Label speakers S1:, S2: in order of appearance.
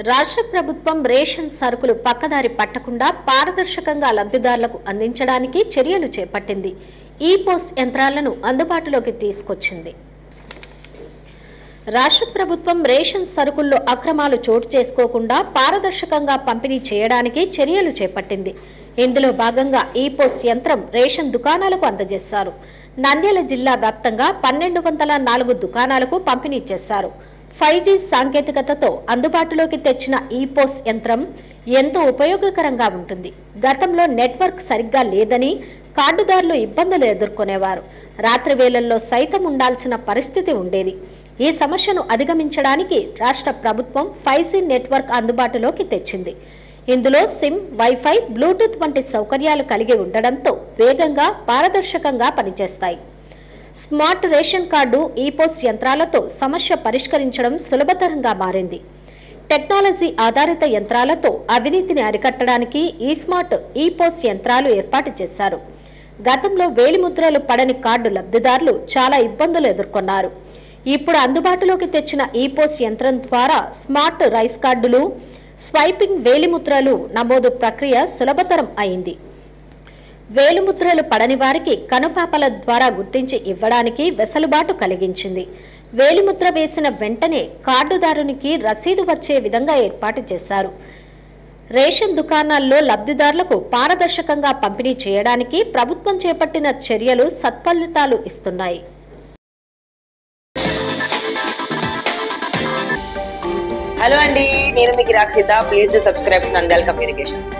S1: రాష్ట్ర ప్రభుత్వం రేషన్ సరుకులు పక్కదారి పట్టకుండా పారదర్శకంగా లబ్ధిదారులకు అందించడానికి చర్యలు చేపట్టింది. ఈ-పోస్ యంత్రాలను అందుబాటులోకి తీసుకొచ్చింది. రాష్ట్ర ప్రభుత్వం రేషన్ సరుకుల్లో అక్రమాలు చోటు చేసుకోకుండా పారదర్శకంగా పంపిణీ చేయడానికి చర్యలు చేపట్టింది. ఇందులో భాగంగా ఈ-పోస్ యంత్రం రేషన్ దుకాణాలకు అందజేశారు. నంద్యాల జిల్లా వ్యాప్తంగా 1204 దుకాణాలకు పంపిణీ చేశారు. 5G సాంకేతికతతో అందుబాటులోకి తెచ్చిన ఈ-పోస్ యంత్రం ఎంతో ఉపయోగకరంగా ఉంటుంది. గతంలో నెట్వర్క్ సరిగ్గా లేదని కార్డుదారులు ఇబ్బందులు ఎదుర్కొనేవారు. రాత్రి వేళల్లో సైతం ఉండాల్సిన పరిస్థితి ఉండేది. ఈ సమస్యను అధిగమించడానికి రాష్ట్ర ప్రభుత్వం 5G నెట్వర్క్ అందుబాటులోకి తెచ్చింది. ఇందులో సిమ్, వైఫై, బ్లూటూత్ వంటి సౌకర్యాలు కలిగి ఉండడంతో వేగంగా, పారదర్శకంగా పనిచేస్తాయి. స్మార్ట్ రేషన్ కార్డు ఈ-పోస్ యంత్రాలతో సమస్య పరిష్కరించడం సులభతరంగా మారింది. టెక్నాలజీ ఆధారిత యంత్రాలతో అవినీతిని అరికట్టడానికి స్మార్ట్ ఈ-పోస్ యంత్రాలు ఏర్పాటు చేశారు. గతంలో వేలిముద్రలు పడని కార్డు లబ్ధిదారులు చాలా ఇబ్బందులు ఎదుర్కొన్నారు. ఇప్పుడు అందుబాటులోకి తెచ్చిన ఈ-పోస్ యంత్రం ద్వారా స్మార్ట్ రైస్ కార్డులు, స్వైపింగ్ వేలిముద్రలు నమోదు ప్రక్రియ సులభతరం అయింది. వేలిముద్రలు పడని వారికి కనుపాపల ద్వారా గుర్తించి ఇవ్వడానికి వెసులుబాటు కలిగించింది. వేలిముద్ర వేసిన వెంటనే కార్డుదారునికి రసీదు వచ్చే విధంగా ఏర్పాటు చేశారు. రేషన్ దుకాణాల్లో లబ్ధిదారులకు పారదర్శకంగా పంపిణీ చేయడానికి ప్రభుత్వం చేపట్టిన చర్యలు సత్ఫలితాలు ఇస్తున్నాయి.
S2: హలో అండి, నేను మీకు Rakshitha. Please do subscribe to Nandyal communications.